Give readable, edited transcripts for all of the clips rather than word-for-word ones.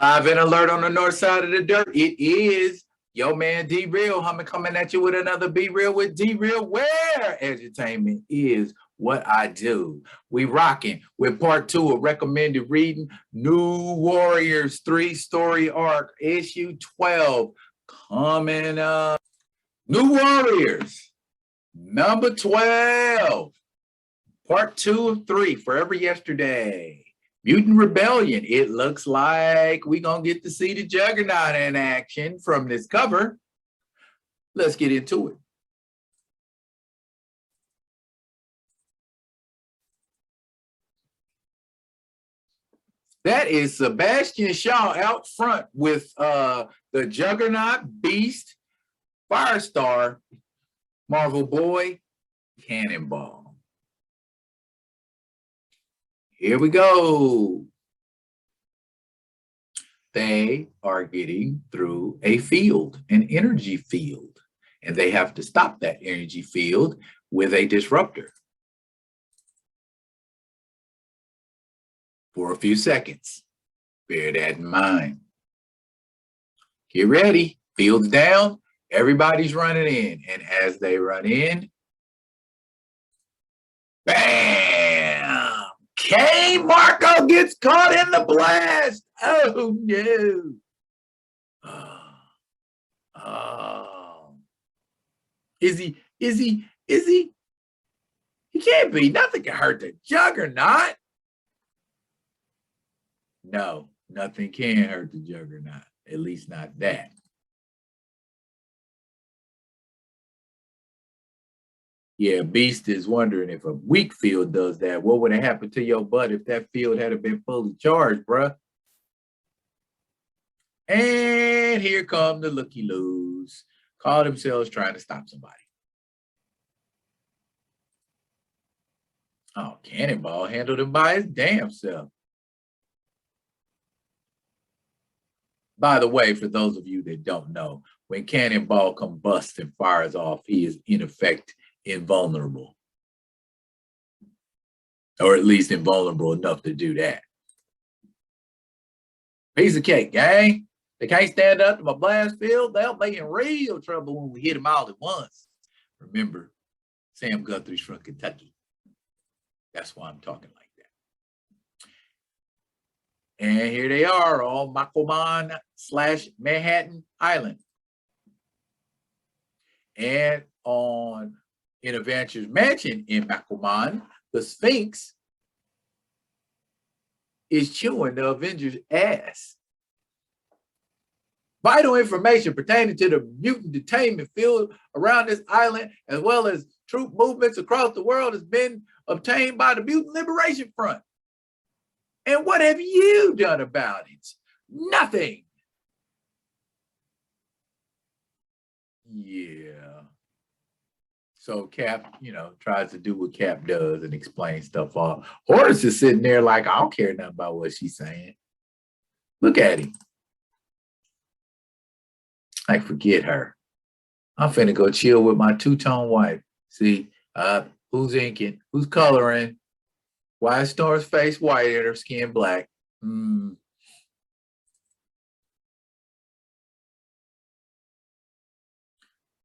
Live and alert on the north side of the dirt. It is your man D Real. I'm coming at you with another Be Real with D Real, where edutainment is what I do. We rocking with part 2 of recommended reading, New Warriors 3-story arc, issue 12, coming up. New Warriors, number 12, part 2 of 3, Forever Yesterday. Mutant Rebellion. It looks like we're going to get to see the Juggernaut in action from this cover. Let's get into it. That is Sebastian Shaw out front with the Juggernaut, Beast, Firestar, Marvel Boy, Cannonball. Here we go. They are getting through a field, an energy field, and they have to stop that energy field with a disruptor for a few seconds. Bear that in mind. Get ready. Field's down. Everybody's running in. And as they run in, bam! K. Marco gets caught in the blast. Oh, no. Oh. Is he? He can't be. Nothing can hurt the Juggernaut. No, nothing can hurt the Juggernaut. At least not that. Yeah, Beast is wondering if a weak field does that. What would have happened to your butt if that field had been fully charged, bruh? And here come the looky-loos. Call themselves trying to stop somebody. Oh, Cannonball handled him by his damn self. By the way, for those of you that don't know, when Cannonball combusts and fires off, he is in effect invulnerable, or at least invulnerable enough to do that. Piece of cake, gang. They can't stand up to my blast field. They'll be in real trouble when we hit them all at once. Remember, Sam Guthrie's from Kentucky. That's why I'm talking like that. And here they are on Makoman/Manhattan Island. And in Avengers Mansion in Makoman, the Sphinx is chewing the Avengers' ass. Vital information pertaining to the mutant detainment field around this island, as well as troop movements across the world, has been obtained by the Mutant Liberation Front. And what have you done about it? Nothing. Yeah. So Cap, tries to do what Cap does and explain stuff off. Horace is sitting there like, I don't care nothing about what she's saying. Look at him. Like, forget her. I'm finna go chill with my two-tone wife. See, who's inking? Who's coloring? Why is Storm's face white and her skin black?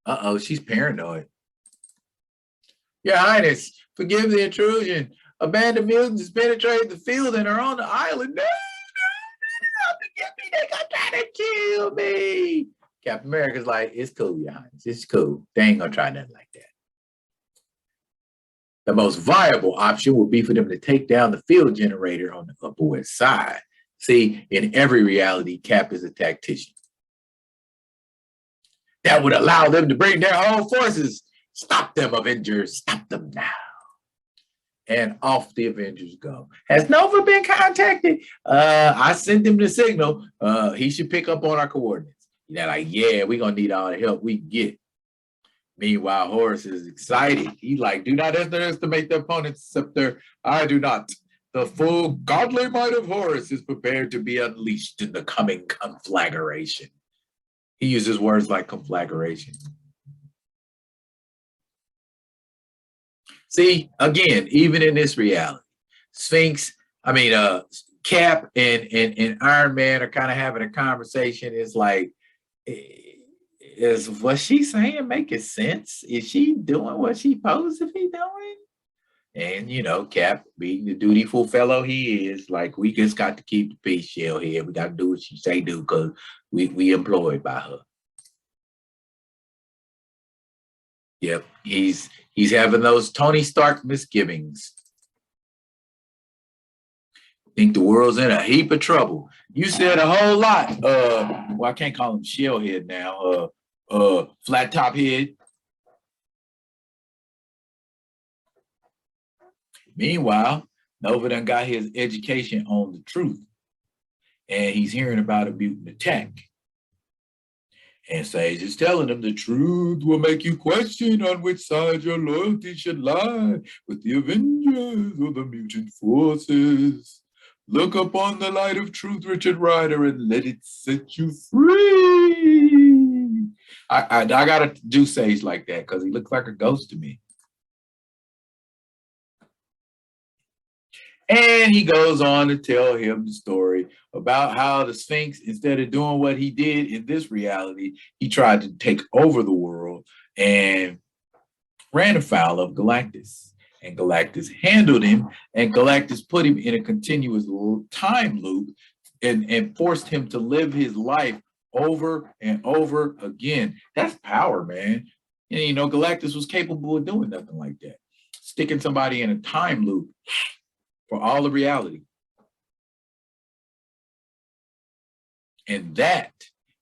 Uh-oh, she's paranoid. Your Highness, forgive the intrusion. A band of mutants penetrated the field and are on the island. No, forgive me. They gonna try to kill me. Captain America's like, it's cool, Your Highness. It's cool. They ain't gonna try nothing like that. The most viable option would be for them to take down the field generator on the Upper West Side. See, in every reality, Cap is a tactician. That would allow them to bring their own forces. Stop them, Avengers. Stop them now. And off the Avengers go. Has Nova been contacted? I sent him the signal. He should pick up on our coordinates. They're like, yeah, we're going to need all the help we can get. Meanwhile, Horace is excited. He's like, do not underestimate the opponents, Scepter. I do not. The full godly might of Horus is prepared to be unleashed in the coming conflagration. He uses words like conflagration. See, again, even in this reality, Cap and Iron Man are kind of having a conversation. It's like, is what she's saying making sense? Is she doing what she's supposed to be doing? And Cap, being the dutiful fellow he is, like, we just got to keep the peace, shell here. We got to do what she say do because we employed by her. Yep, he's having those Tony Stark misgivings. Think the world's in a heap of trouble. You said a whole lot. Well, I can't call him Shellhead now. Flat Top Head. Meanwhile, Nova done got his education on the truth, and he's hearing about a mutant attack. And Sage is telling him the truth will make you question on which side your loyalty should lie, with the Avengers or the mutant forces. Look upon the light of truth, Richard Rider, and let it set you free. I gotta do Sage like that because he looks like a ghost to me. And he goes on to tell him the story about how the Sphinx, instead of doing what he did in this reality, he tried to take over the world and ran afoul of Galactus. And Galactus handled him, and Galactus put him in a continuous time loop and forced him to live his life over and over again. That's power, man. And Galactus was capable of doing nothing like that. Sticking somebody in a time loop for all of reality. And that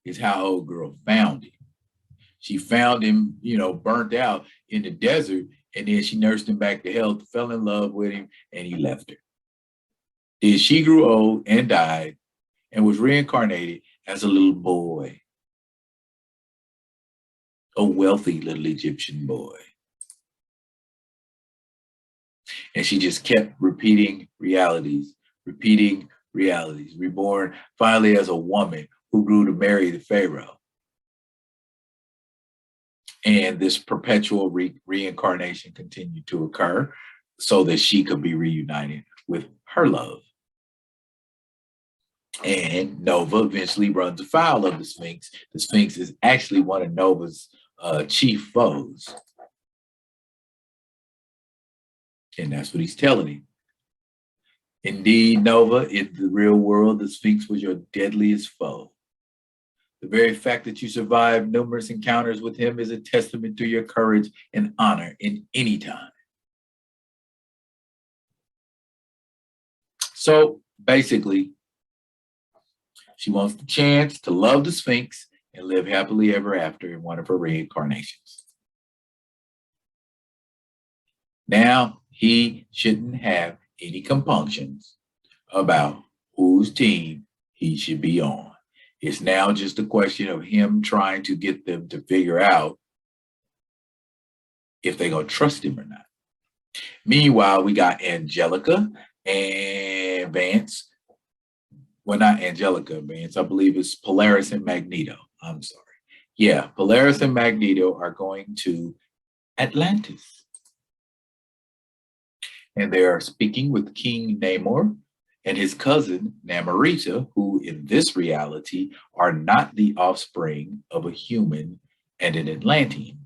is how old girl found him. She found him, burnt out in the desert, and then she nursed him back to health, fell in love with him, and he left her. Then she grew old and died and was reincarnated as a little boy, a wealthy little Egyptian boy. And she just kept repeating realities, reborn finally as a woman who grew to marry the Pharaoh. And this perpetual reincarnation continued to occur so that she could be reunited with her love. And Nova eventually runs afoul of the Sphinx. The Sphinx is actually one of Nova's chief foes. And that's what he's telling him. Indeed, Nova, in the real world, the Sphinx was your deadliest foe. The very fact that you survived numerous encounters with him is a testament to your courage and honor in any time. So basically, she wants the chance to love the Sphinx and live happily ever after in one of her reincarnations. Now, he shouldn't have any compunctions about whose team he should be on. It's now just a question of him trying to get them to figure out if they're going to trust him or not. Meanwhile, we got Angelica and Vance. Well, not Angelica and Vance. I believe it's Polaris and Magneto. I'm sorry. Yeah, Polaris and Magneto are going to Atlantis. And they are speaking with King Namor and his cousin Namorita, who in this reality are not the offspring of a human and an Atlantean.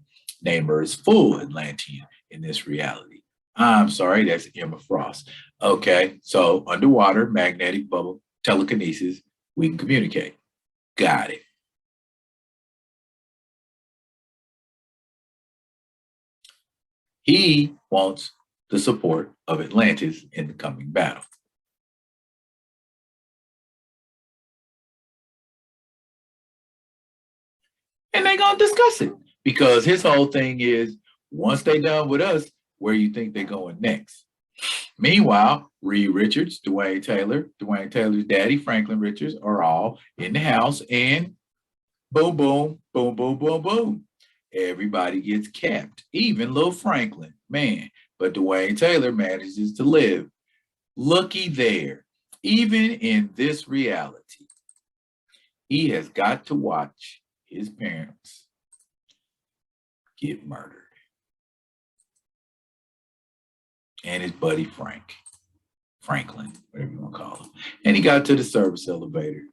Namor is full Atlantean in this reality. I'm sorry, that's Emma Frost. Okay, so underwater, magnetic bubble, telekinesis, we can communicate. Got it. He wants the support of Atlantis in the coming battle. And they're going to discuss it because his whole thing is once they're done with us, where you think they're going next? Meanwhile, Reed Richards, Dwayne Taylor's daddy, Franklin Richards, are all in the house, and boom, boom, boom, boom, boom, boom. Everybody gets capped, even little Franklin, man. But Dwayne Taylor manages to live. Looky there. Even in this reality, he has got to watch his parents get murdered. And his buddy Frank. Franklin, whatever you want to call him. And he got to the service elevator.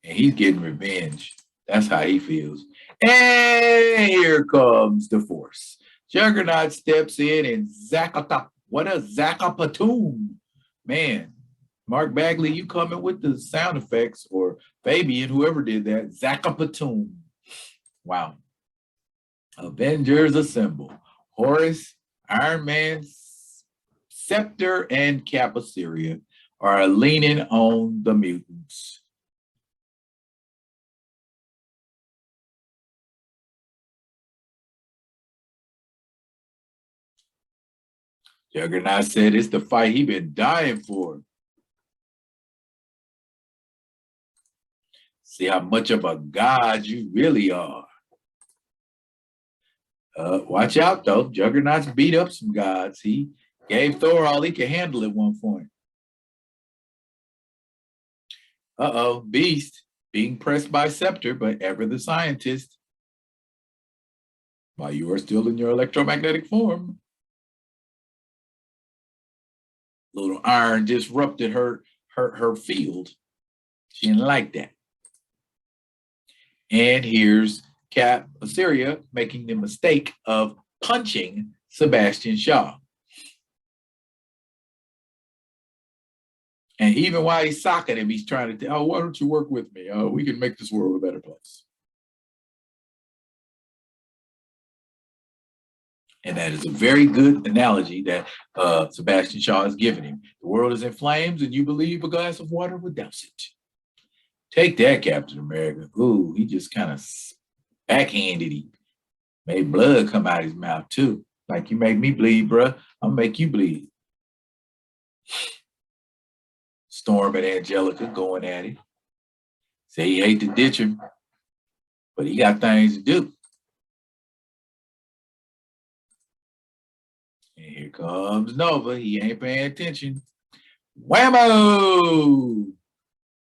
And he's getting revenge. That's how he feels. And here comes the force. Juggernaut steps in and Zakata. What a Zakapatoon. Man, Mark Bagley, you coming with the sound effects, or Fabian, whoever did that. Zakapatoon. Wow. Avengers assemble. Horus, Iron Man, Scepter, and Cap Assyria are leaning on the mutants. Juggernaut said it's the fight he been dying for. See how much of a god you really are. Watch out, though. Juggernaut's beat up some gods. He gave Thor all he could handle at one point. Uh-oh, Beast being pressed by Scepter, but ever the scientist. While you are still in your electromagnetic form. Little iron disrupted her field. She didn't like that. And here's Cap Assyria making the mistake of punching Sebastian Shaw. And even while he's socking him, he's trying to, oh, why don't you work with me? We can make this world a better place. And that is a very good analogy that Sebastian Shaw has given him. The world is in flames and you believe a glass of water would douse it. Take that, Captain America. Ooh, he just kind of backhanded him. Made blood come out his mouth too. Like, you make me bleed, bruh. I'll make you bleed. Storm and Angelica going at it. Say he hate to ditch him, but he got things to do. And here comes Nova. He ain't paying attention. Whammo!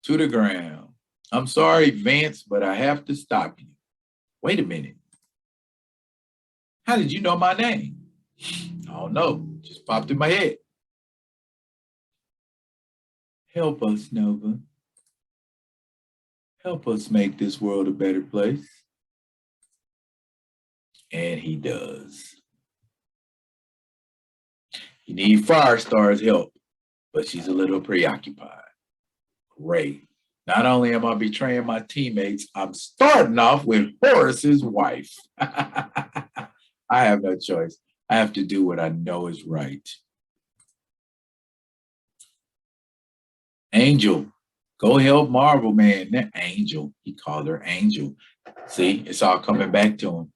To the ground. I'm sorry, Vance, but I have to stop you. Wait a minute. How did you know my name? I don't know. Just popped in my head. Help us, Nova. Help us make this world a better place. And he does. You need Firestar's help, but she's a little preoccupied. Great. Not only am I betraying my teammates, I'm starting off with Horus's wife. I have no choice. I have to do what I know is right. Angel, go help Marvel, man. That Angel, he called her Angel. See, it's all coming back to him.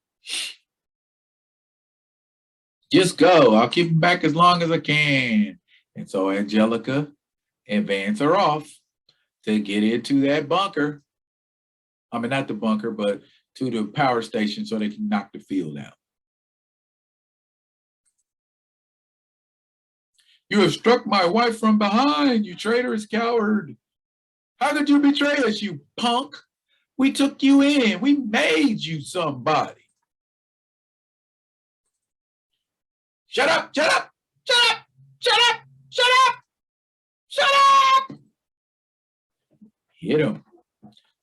Just go. I'll keep him back as long as I can. And so Angelica and Vance are off to get into that bunker. I mean, not the bunker, but to the power station so they can knock the field out. You have struck my wife from behind, you traitorous coward. How could you betray us, you punk? We took you in. We made you somebody. Shut up, shut up, shut up, shut up, shut up, shut up. Hit him.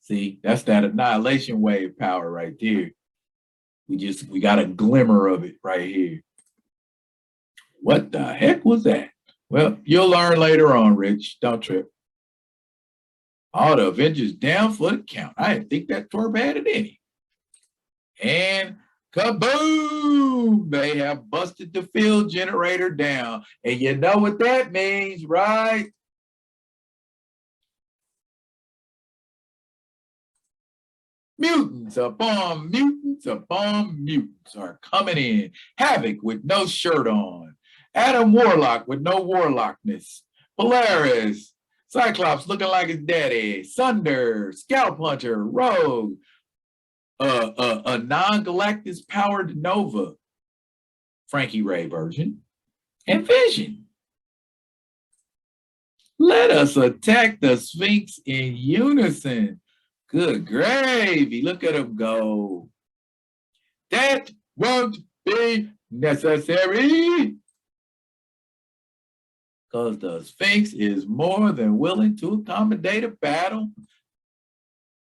See, that's that annihilation wave power right there. We got a glimmer of it right here. What the heck was that? Well, you'll learn later on, Rich. Don't trip. All the Avengers down for the count. I didn't think that Torb had it in him. And kaboom! They have busted the field generator down. And you know what that means, right? Mutants upon mutants upon mutants are coming in. Havoc with no shirt on. Adam Warlock with no warlockness. Polaris. Cyclops looking like his daddy. Sunder. Scalp Hunter. Rogue. A non-Galactus powered Nova. Frankie Ray version. And Vision. Let us attack the Sphinx in unison. Good gravy. Look at him go. That won't be necessary. because the Sphinx is more than willing to accommodate a battle.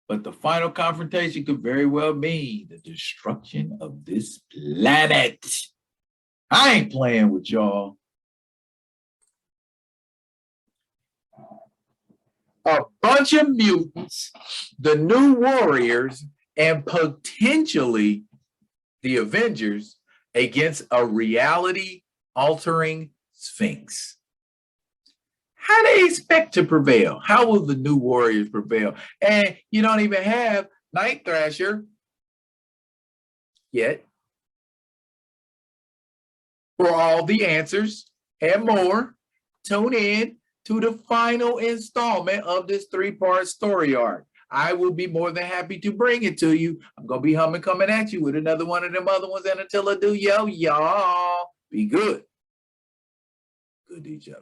But the final confrontation could very well mean the destruction of this planet. I ain't playing with y'all. A bunch of mutants, the new warriors, and potentially the Avengers against a reality-altering Sphinx. How do they expect to prevail? How will the new warriors prevail? And you don't even have Night Thrasher yet. For all the answers and more, tune in to the final installment of this 3-part story arc. I will be more than happy to bring it to you. I'm going to be coming at you with another one of them other ones. And until I do, y'all be good. Good to each other.